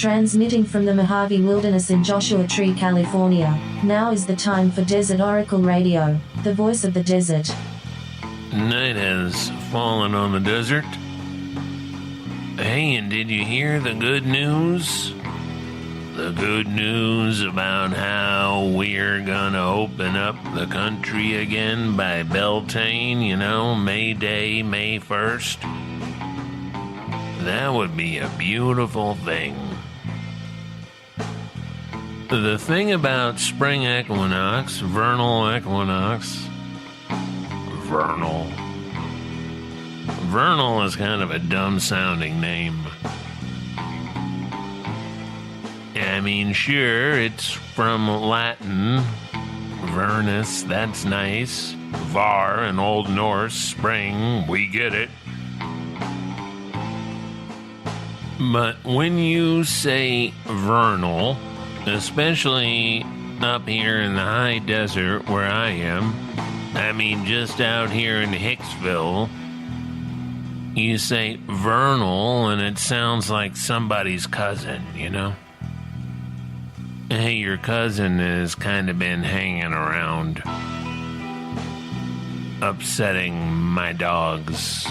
Transmitting from the Mojave Wilderness in Joshua Tree, California, now is the time for Desert Oracle Radio, the voice of the desert. Night has fallen on the desert. Hey, and did you hear the good news? The good news about how we're gonna open up the country again by Beltane, May Day, May 1st. That would be a beautiful thing. The thing about spring equinox, vernal equinox, vernal is kind of a dumb-sounding name. I mean, sure, it's from Latin, vernus, that's nice. Var, in Old Norse, spring, we get it. But when you say vernal, especially up here in the high desert where I am, I mean just out here in Hicksville, you say vernal and it sounds like somebody's cousin, Hey, your cousin has kind of been hanging around, upsetting my dogs.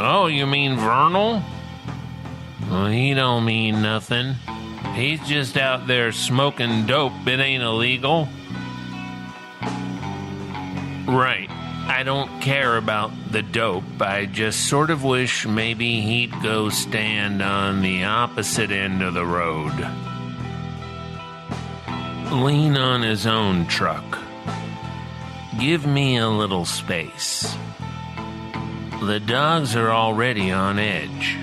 Oh, you mean vernal? Well, he don't mean nothing. He's just out there smoking dope. It ain't illegal. Right. I don't care about the dope. I just sort of wish maybe he'd go stand on the opposite end of the road. Lean on his own truck. Give me a little space. The dogs are already on edge.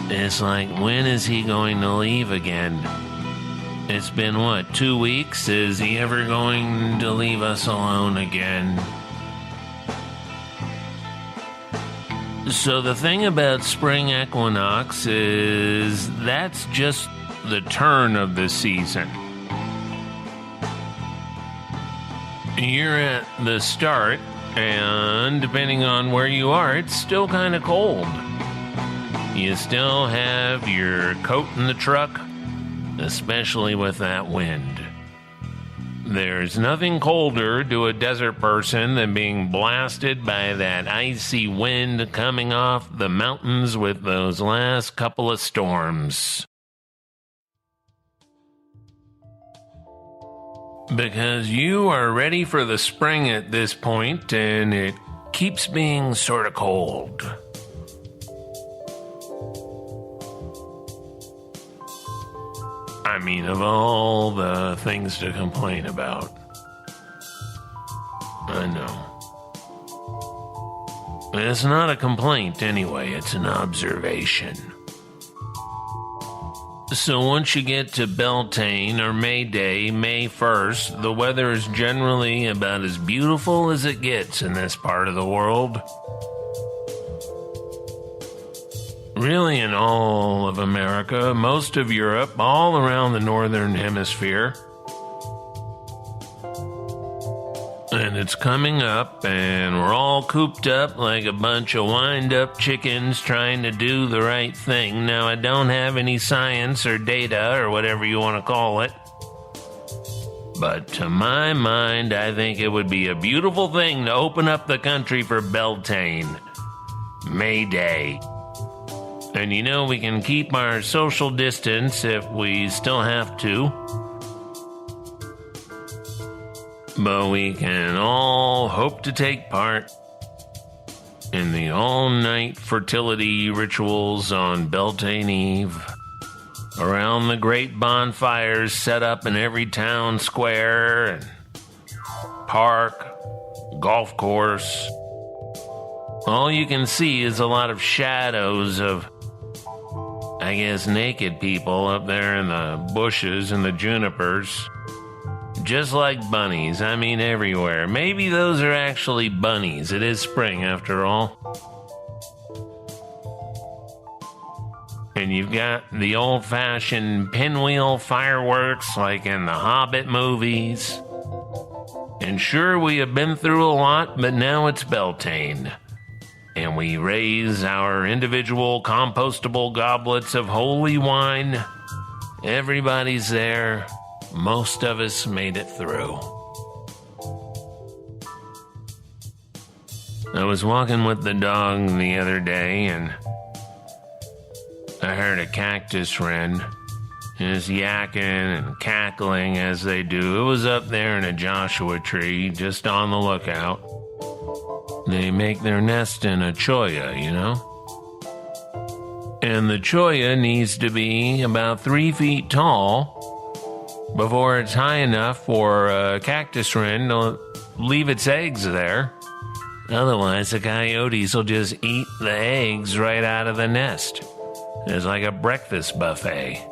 It's like, when is he going to leave again? It's been, 2 weeks? Is he ever going to leave us alone again? So the thing about spring equinox is that's just the turn of the season. You're at the start, and depending on where you are, it's still kind of cold. You still have your coat in the truck, especially with that wind. There's nothing colder to a desert person than being blasted by that icy wind coming off the mountains with those last couple of storms. Because you are ready for the spring at this point, and it keeps being sort of cold. I mean, of all the things to complain about. I know. It's not a complaint anyway, it's an observation. So once you get to Beltane or May Day, May 1st, the weather is generally about as beautiful as it gets in this part of the world. Really, in all of America, most of Europe, all around the northern hemisphere. And it's coming up, and we're all cooped up like a bunch of wind-up chickens trying to do the right thing. Now, I don't have any science or data or whatever you want to call it. But to my mind, I think it would be a beautiful thing to open up the country for Beltane. May Day. And we can keep our social distance if we still have to. But we can all hope to take part in the all-night fertility rituals on Beltane Eve. Around the great bonfires set up in every town square and park, golf course. All you can see is a lot of shadows of, I guess, naked people up there in the bushes and the junipers. Just like bunnies, I mean everywhere. Maybe those are actually bunnies. It is spring after all. And you've got the old-fashioned pinwheel fireworks like in the Hobbit movies. And sure, we have been through a lot, but now it's Beltane. and we raise our individual compostable goblets of holy wine. Everybody's there. Most of us made it through. I was walking with the dog the other day, and I heard a cactus wren just yakking and cackling as they do. It was up there in a Joshua tree, just on the lookout. They make their nest in a cholla, you know? And the cholla needs to be about 3 feet tall before it's high enough for a cactus wren to leave its eggs there. Otherwise, the coyotes will just eat the eggs right out of the nest. It's like a breakfast buffet.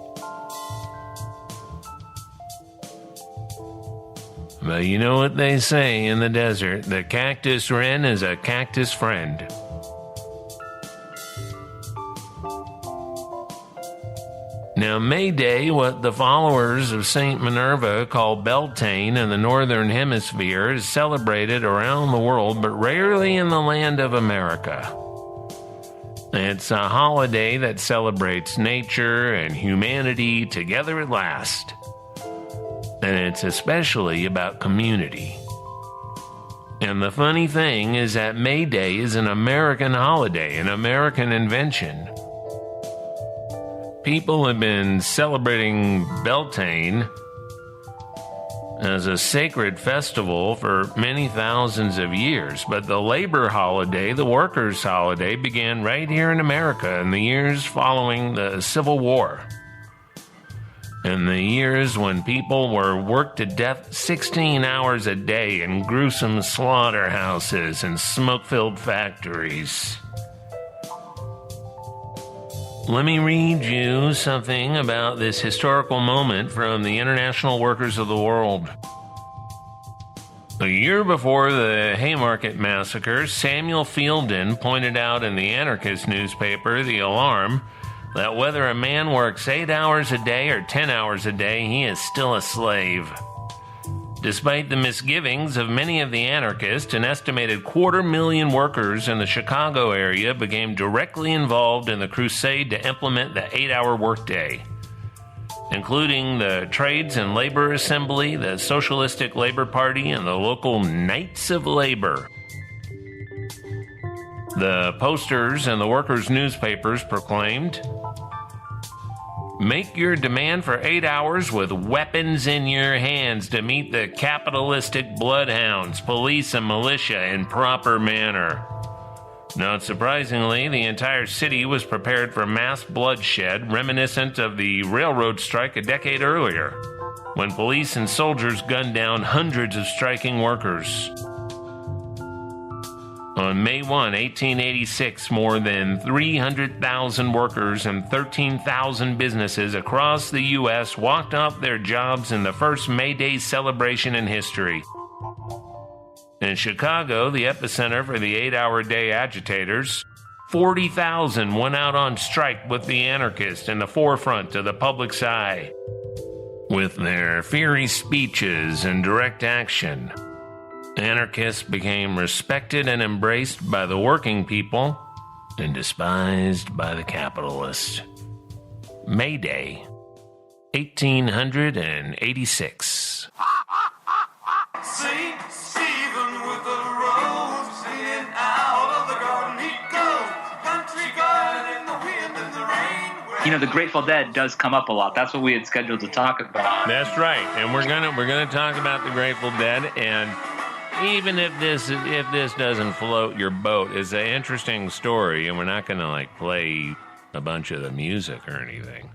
But you know what they say in the desert, the cactus wren is a cactus friend. Now, May Day, what the followers of Saint Minerva call Beltane in the Northern Hemisphere, is celebrated around the world, but rarely in the land of America. It's a holiday that celebrates nature and humanity together at last. And it's especially about community. And the funny thing is that May Day is an American holiday, an American invention. People have been celebrating Beltane as a sacred festival for many thousands of years, but the labor holiday, the workers' holiday, began right here in America in the years following the Civil War. In the years when people were worked to death 16 hours a day in gruesome slaughterhouses and smoke-filled factories. Let me read you something about this historical moment from the International Workers of the World. A year before the Haymarket Massacre, Samuel Fielden pointed out in the anarchist newspaper, The Alarm, that whether a man works 8 hours a day or 10 hours a day, he is still a slave. Despite the misgivings of many of the anarchists, an estimated 250,000 workers in the Chicago area became directly involved in the crusade to implement the 8-hour workday, including the Trades and Labor Assembly, the Socialistic Labor Party, and the local Knights of Labor. The posters in the workers' newspapers proclaimed, "Make your demand for 8 hours with weapons in your hands to meet the capitalistic bloodhounds, police, and militia in proper manner." Not surprisingly, the entire city was prepared for mass bloodshed reminiscent of the railroad strike a decade earlier, when police and soldiers gunned down hundreds of striking workers. On May 1, 1886, more than 300,000 workers and 13,000 businesses across the U.S. walked off their jobs in the first May Day celebration in history. In Chicago, the epicenter for the 8-hour day agitators, 40,000 went out on strike with the anarchists in the forefront of the public's eye. With their fiery speeches and direct action, anarchists became respected and embraced by the working people and despised by the capitalists. May Day, 1886. St. Stephen with the rose, singing out of the garden he goes. Country garden in the wind and the rain. You know, the Grateful Dead does come up a lot. That's what we had scheduled to talk about. That's right, and we're gonna talk about the Grateful Dead. And even if this doesn't float your boat, it's an interesting story, and we're not gonna like play a bunch of the music or anything.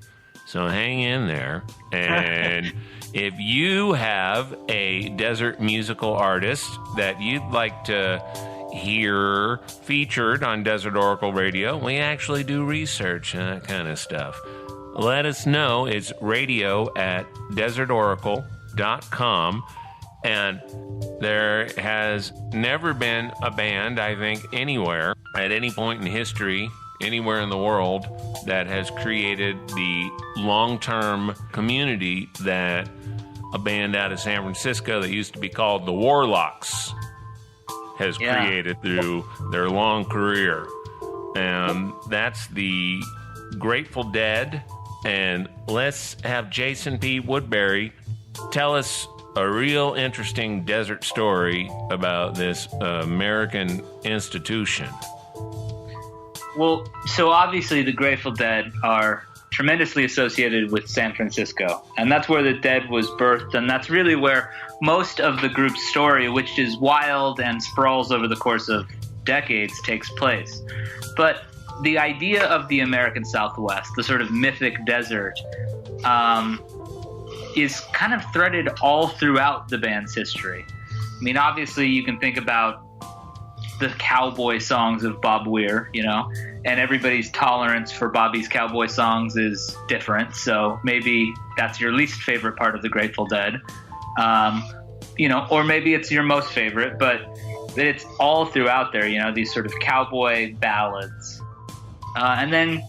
So hang in there. And if you have a desert musical artist that you'd like to hear featured on Desert Oracle Radio, we actually do research and that kind of stuff. Let us know. It's radio@desertoracle.com. And there has never been a band, I think, anywhere, at any point in history, anywhere in the world, that has created the long-term community that a band out of San Francisco that used to be called the Warlocks has created through their long career. And that's the Grateful Dead. And let's have Jason P. Woodbury tell us a real interesting desert story about this American institution. Well, so obviously the Grateful Dead are tremendously associated with San Francisco, and that's where the Dead was birthed, and that's really where most of the group's story, which is wild and sprawls over the course of decades, takes place. But the idea of the American Southwest, the sort of mythic desert, is kind of threaded all throughout the band's history. I mean, obviously you can think about the cowboy songs of Bob Weir, you know, and everybody's tolerance for Bobby's cowboy songs is different. So maybe that's your least favorite part of the Grateful Dead, you know, or maybe it's your most favorite, but it's all throughout there, you know, these sort of cowboy ballads. And then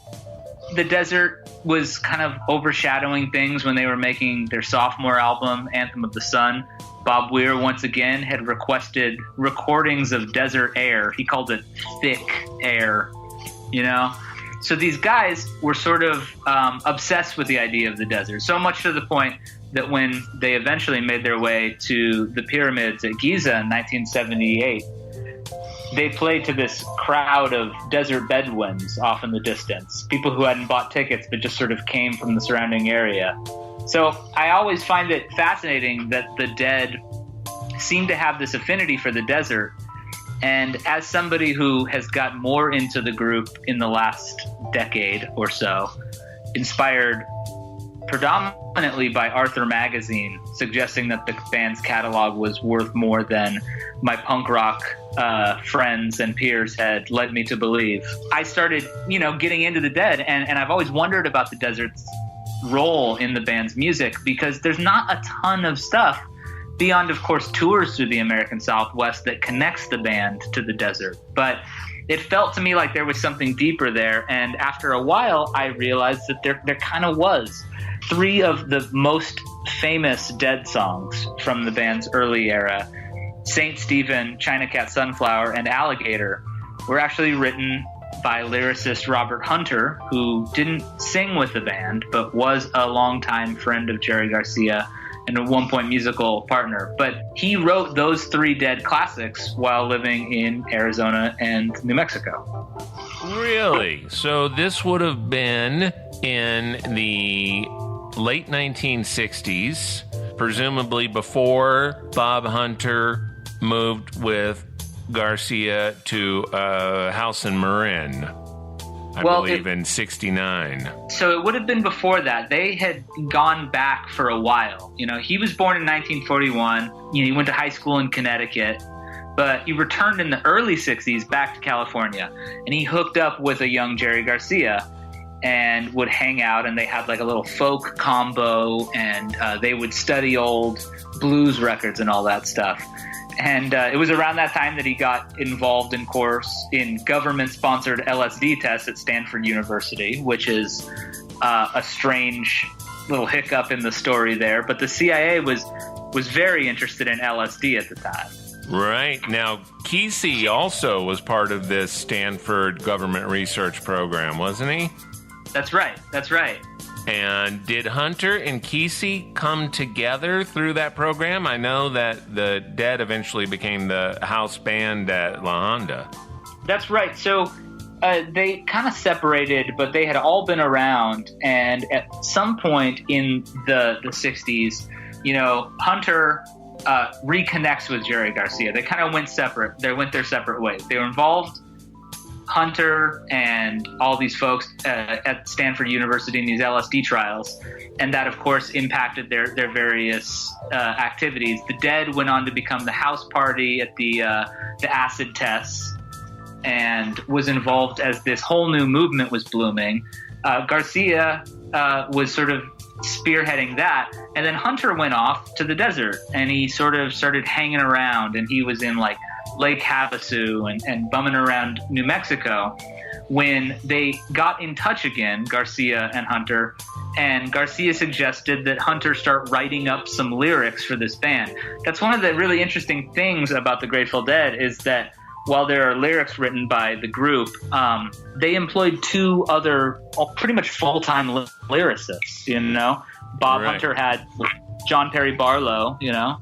the desert was kind of overshadowing things when they were making their sophomore album, Anthem of the Sun. Bob Weir, once again, had requested recordings of desert air. He called it thick air, you know? So these guys were sort of obsessed with the idea of the desert, so much to the point that when they eventually made their way to the pyramids at Giza in 1978, they played to this crowd of desert Bedouins off in the distance, people who hadn't bought tickets but just sort of came from the surrounding area. So I always find it fascinating that the Dead seem to have this affinity for the desert. And as somebody who has got more into the group in the last decade or so, inspired predominantly by Arthur Magazine, suggesting that the band's catalog was worth more than my punk rock friends and peers had led me to believe, I started, you know, getting into the Dead. And I've always wondered about the desert's role in the band's music, because there's not a ton of stuff beyond, of course, tours through the American Southwest that connects the band to the desert. But it felt to me like there was something deeper there. And after a while, I realized that there kind of was. 3 of the most famous Dead songs from the band's early era, Saint Stephen, China Cat Sunflower, and Alligator, were actually written by lyricist Robert Hunter, who didn't sing with the band, but was a longtime friend of Jerry Garcia and at one point musical partner. But he wrote those 3 Dead classics while living in Arizona and New Mexico. Really? So this would have been in the late 1960s, presumably before Bob Hunter moved with Garcia to a house in Marin, I believe in 69. So it would have been before that. They had gone back for a while. You know, he was born in 1941. You know, he went to high school in Connecticut, but he returned in the early 60s back to California, and he hooked up with a young Jerry Garcia and would hang out, and they had like a little folk combo, and they would study old blues records and all that stuff. And it was around that time that he got involved, in course, in government-sponsored LSD tests at Stanford University, which is a strange little hiccup in the story there. But the CIA was very interested in LSD at the time. Right. Now, Kesey also was part of this Stanford government research program, wasn't he? That's right. That's right. And did Hunter and Kesey come together through that program? I know that the Dead eventually became the house band at La Honda. That's right. So they kind of separated, but they had all been around. And at some point in the 60s, you know, Hunter reconnects with Jerry Garcia. They kind of went separate. They went their separate ways. They were involved, Hunter and all these folks at Stanford University in these LSD trials, and that of course impacted their various activities. The Dead went on to become the house party at the acid tests, and was involved as this whole new movement was blooming. Garcia was sort of spearheading that, and then Hunter went off to the desert, and he sort of started hanging around, and he was in like Lake Havasu and bumming around New Mexico when they got in touch again, Garcia and Hunter, And Garcia suggested that Hunter start writing up some lyrics for this band. That's one of the really interesting things about the Grateful Dead, is that while there are lyrics written by the group, they employed two other pretty much full-time lyricists, you know? Bob Right. Hunter had John Perry Barlow, you know?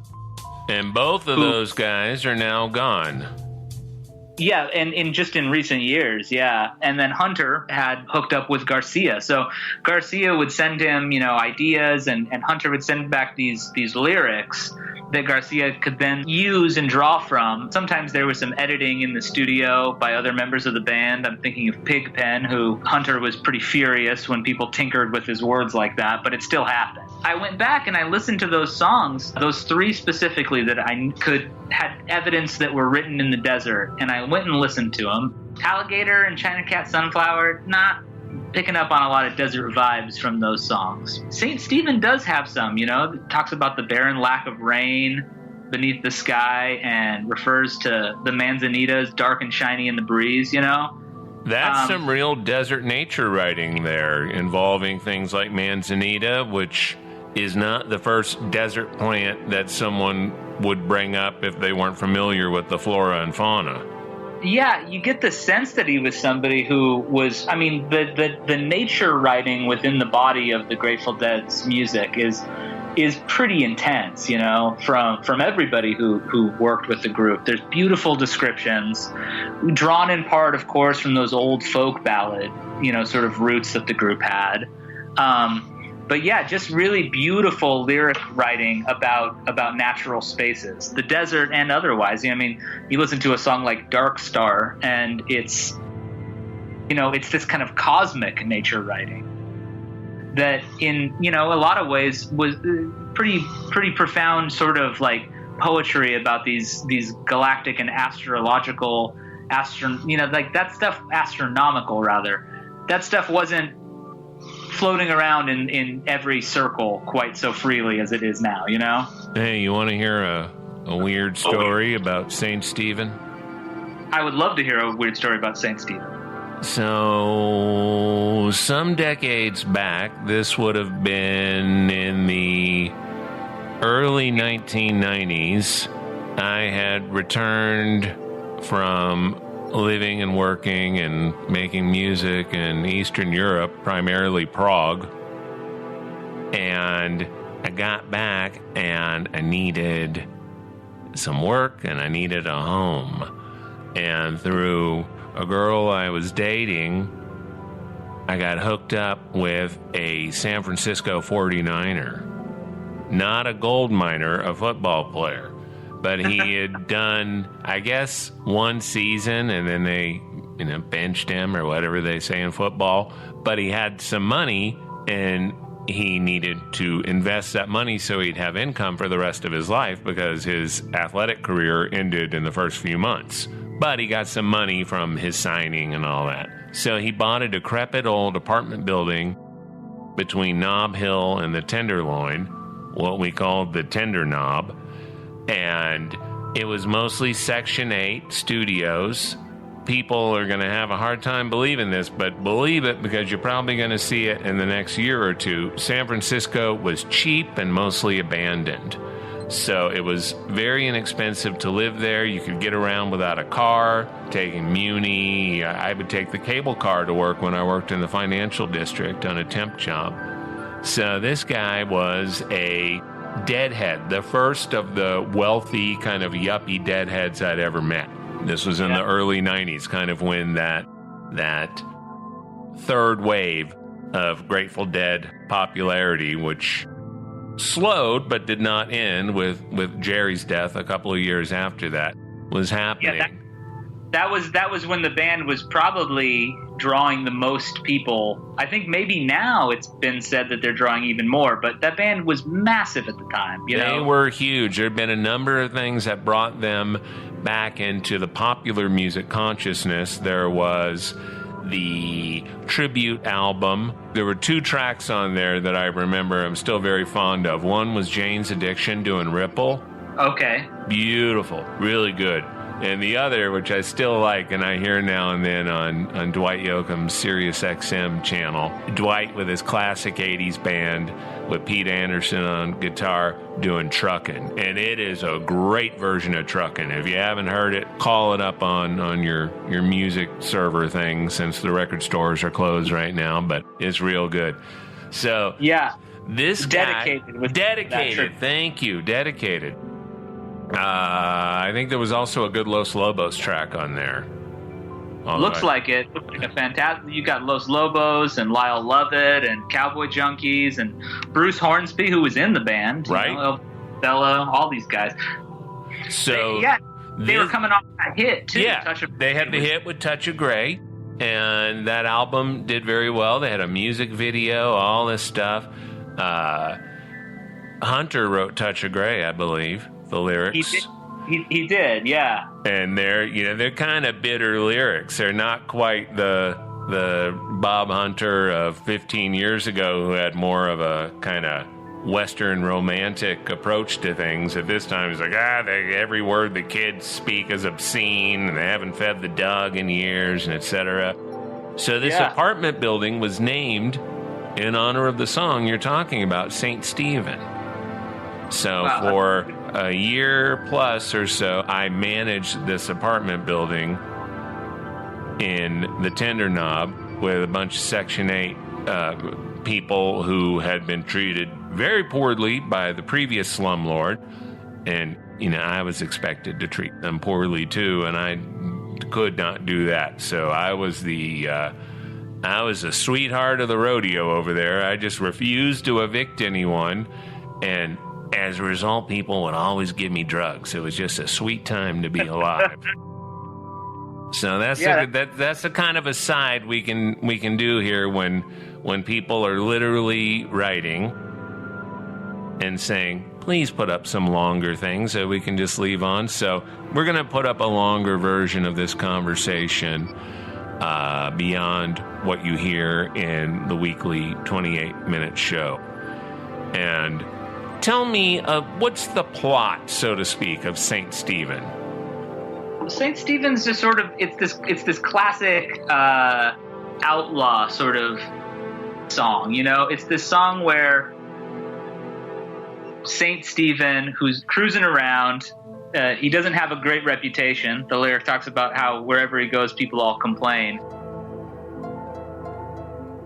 And both of those guys are now gone. Yeah, and in recent years, yeah. And then Hunter had hooked up with Garcia. So Garcia would send him, you know, ideas, and Hunter would send back these lyrics that Garcia could then use and draw from. Sometimes there was some editing in the studio by other members of the band. I'm thinking of Pigpen, who Hunter was pretty furious when people tinkered with his words like that, but it still happened. I went back and I listened to those songs, those three specifically that I had evidence that were written in the desert, and I went and listened to them. Alligator and China Cat Sunflower, not picking up on a lot of desert vibes from those songs. St. Stephen does have some, you know, it talks about the barren lack of rain beneath the sky and refers to the manzanitas dark and shiny in the breeze, you know. That's some real desert nature writing there, involving things like manzanita, which is not the first desert plant that someone would bring up if they weren't familiar with the flora and fauna. Yeah, you get the sense that he was somebody who was, I mean, the nature writing within the body of the Grateful Dead's music is pretty intense, you know, from everybody who worked with the group. There's beautiful descriptions, drawn in part, of course, from those old folk ballad, you know, sort of roots that the group had. But yeah, just really beautiful lyric writing about natural spaces, the desert and otherwise. I mean, you listen to a song like Dark Star, and it's, you know, it's this kind of cosmic nature writing that in, you know, a lot of ways was pretty profound sort of like poetry about these galactic and astrological, you know, like that stuff, astronomical rather. That stuff wasn't floating around in every circle quite so freely as it is now, you know? Hey, you want to hear a weird story about St. Stephen? I would love to hear a weird story about St. Stephen. So, some decades back, this would have been in the early 1990s, I had returned from living and working and making music in Eastern Europe, primarily Prague. And I got back and I needed some work and I needed a home. And through a girl I was dating, I got hooked up with a San Francisco 49er. Not a gold miner, a football player. But he had done, I guess, one season, and then they, you know, benched him or whatever they say in football. But he had some money, and he needed to invest that money so he'd have income for the rest of his life because his athletic career ended in the first few months. But he got some money from his signing and all that. So he bought a decrepit old apartment building between Nob Hill and the Tenderloin, what we called the Tender Knob. And it was mostly Section 8 studios. People are going to have a hard time believing this, but believe it because you're probably going to see it in the next year or two. San Francisco was cheap and mostly abandoned. So it was very inexpensive to live there. You could get around without a car, taking Muni. I would take the cable car to work when I worked in the financial district on a temp job. So this guy was a deadhead, the first of the wealthy kind of yuppie deadheads I'd ever met. This was in the early 90s, kind of when that third wave of Grateful Dead popularity, which slowed but did not end with Jerry's death a couple of years after that, was happening. Yeah, that was when the band was probably drawing the most people. I think maybe now it's been said that they're drawing even more, but that band was massive at the time. They were huge. There had been a number of things that brought them back into the popular music consciousness. There was the tribute album. There were 2 tracks on there that I remember I'm still very fond of. One was Jane's Addiction doing Ripple. Okay. Beautiful. Really good. And the other, which I still like, and I hear now and then on Dwight Yoakam's Sirius XM channel, Dwight with his classic 80s band with Pete Anderson on guitar doing Truckin'. And it is a great version of Truckin'. If you haven't heard it, call it up on your music server thing, since the record stores are closed right now, but it's real good. So yeah, this dedicated guy, dedicated, thank you, dedicated. I think there was also a good Los Lobos track on there. Looks like it. Looks like a fantastic. You got Los Lobos and Lyle Lovett and Cowboy Junkies and Bruce Hornsby, who was in the band, right? You know, Bella, all these guys. So they were coming off that hit too. Yeah, they had the hit with Touch of Grey, and that album did very well. They had a music video, all this stuff. Hunter wrote Touch of Grey, I believe. The lyrics. He did, yeah. And they're kind of bitter lyrics. They're not quite the Bob Hunter of 15 years ago, who had more of a kind of Western romantic approach to things. At this time, it's like, every word the kids speak is obscene, and they haven't fed the dog in years, and etc. So this apartment building was named in honor of the song you're talking about, St. Stephen. So for a year plus or so, I managed this apartment building in the Tender Knob with a bunch of Section 8 people who had been treated very poorly by the previous slumlord. And, I was expected to treat them poorly too, and I could not do that. So I was the sweetheart of the rodeo over there. I just refused to evict anyone, and as a result, people would always give me drugs. It was just a sweet time to be alive. So that's a kind of aside we can do here when people are literally writing and saying, please put up some longer things that we can just leave on. So we're going to put up a longer version of this conversation beyond what you hear in the weekly 28-minute show. And tell me, what's the plot, so to speak, of St. Stephen? St. Stephen's just sort of, it's this classic outlaw sort of song, It's this song where St. Stephen, who's cruising around, he doesn't have a great reputation. The lyric talks about how wherever he goes, people all complain.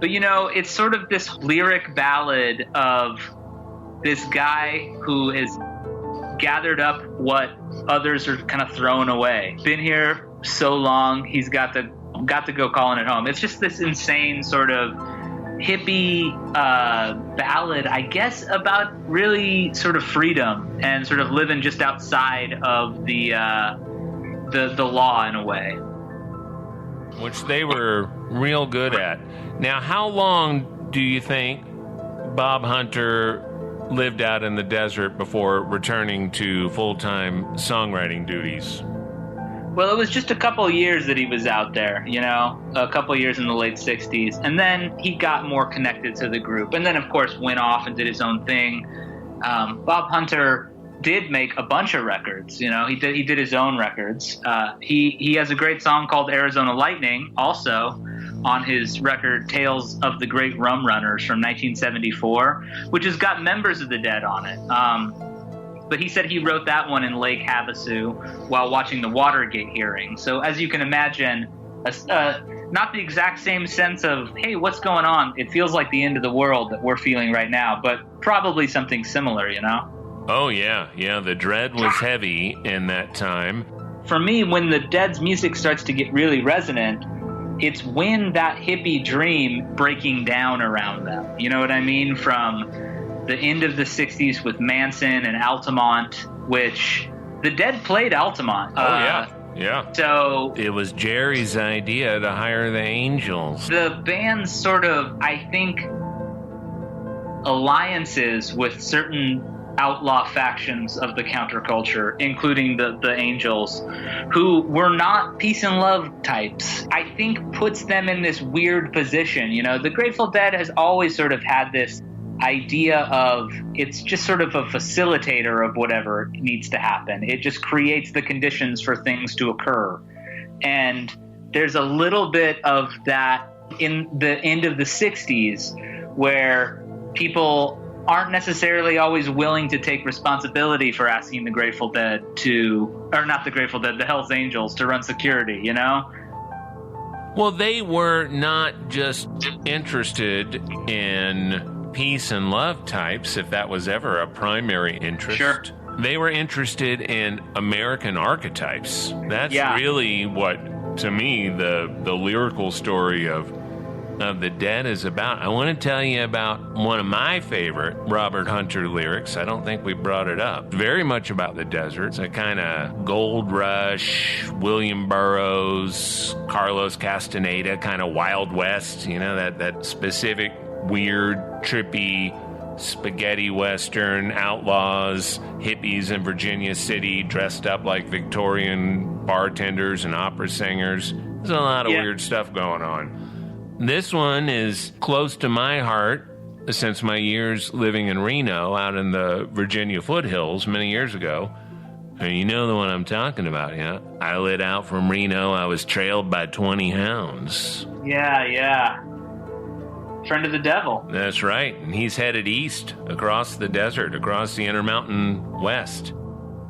But, it's sort of this lyric ballad of this guy who has gathered up what others are kind of throwing away. Been here so long, he's got to go calling it home. It's just this insane sort of hippie ballad, I guess, about really sort of freedom and sort of living just outside of the law in a way. Which they were real good at. Now, how long do you think Bob Hunter lived out in the desert before returning to full-time songwriting duties? Well, it was just a couple of years that he was out there, a couple of years in the late 60s. And then he got more connected to the group. And then, of course, went off and did his own thing. Bob Hunter did make a bunch of records. He did his own records. He has a great song called Arizona Lightning, also on his record Tales of the Great Rum Runners from 1974, which has got Members of the Dead on it. But he said he wrote that one in Lake Havasu while watching the Watergate hearing. So as you can imagine, not the exact same sense of, hey, what's going on? It feels like the end of the world that we're feeling right now, but probably something similar, Oh, yeah. Yeah, the dread was heavy in that time. For me, when the Dead's music starts to get really resonant, it's when that hippie dream breaking down around them. You know what I mean? From the end of the 60s with Manson and Altamont, which the Dead played Altamont. Yeah. So it was Jerry's idea to hire the Angels. The band's sort of, I think, alliances with certain outlaw factions of the counterculture, including the Angels, who were not peace and love types, I think puts them in this weird position. The Grateful Dead has always sort of had this idea of it's just sort of a facilitator of whatever needs to happen. It just creates the conditions for things to occur. And there's a little bit of that in the end of the 60s where people aren't necessarily always willing to take responsibility for asking the Grateful Dead or not the Grateful Dead, the Hells Angels to run security, you know? Well, they were not just interested in peace and love types, if that was ever a primary interest. Sure. They were interested in American archetypes. That's really what, to me, the lyrical story of the Dead is about. I want to tell you about one of my favorite Robert Hunter lyrics. I don't think we brought it up. Very much about the desert. It's a kind of Gold Rush, William Burroughs, Carlos Castaneda, kind of Wild West, you know, that specific weird, trippy, spaghetti western, outlaws, hippies in Virginia City dressed up like Victorian bartenders and opera singers. There's a lot of weird stuff going on. This one is close to my heart since my years living in Reno out in the Virginia foothills many years ago. And you know the one I'm talking about, yeah? I lit out from Reno. I was trailed by 20 hounds. Yeah. Friend of the devil. That's right. And he's headed east, across the desert, across the Intermountain West.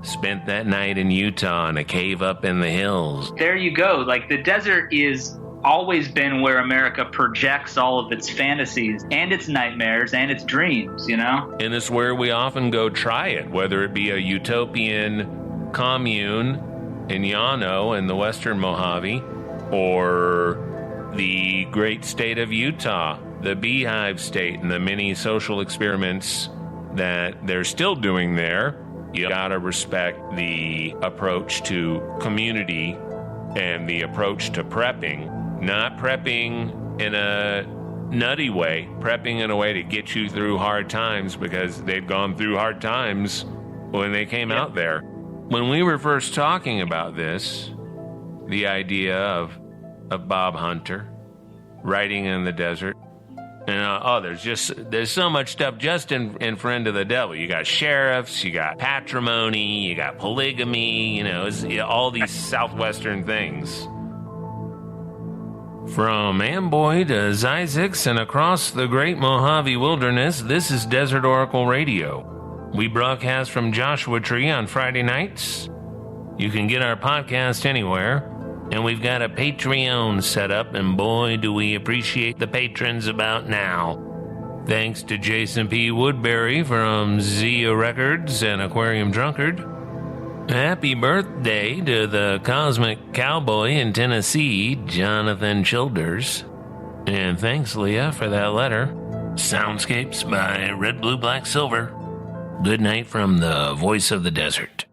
Spent that night in Utah in a cave up in the hills. There you go. Like, the desert is always been where America projects all of its fantasies and its nightmares and its dreams, you know? And it's where we often go try it, whether it be a utopian commune in Llano in the western Mojave or the great state of Utah, the Beehive State, and the many social experiments that they're still doing there. You gotta respect the approach to community and the approach to prepping. Not prepping in a nutty way, prepping in a way to get you through hard times because they've gone through hard times when they came out there. When we were first talking about this, the idea of Bob Hunter writing in the desert, and there's so much stuff just in Friend of the Devil. You got sheriffs, you got patrimony, you got polygamy, you know, all these southwestern things. From Amboy to Zzyzx and across the great Mojave Wilderness, this is Desert Oracle Radio. We broadcast from Joshua Tree on Friday nights. You can get our podcast anywhere. And we've got a Patreon set up, and boy, do we appreciate the patrons about now. Thanks to Jason P. Woodbury from Zia Records and Aquarium Drunkard. Happy birthday to the Cosmic Cowboy in Tennessee, Jonathan Childers. And thanks, Leah, for that letter. Soundscapes by Red, Blue, Black, Silver. Good night from the Voice of the Desert.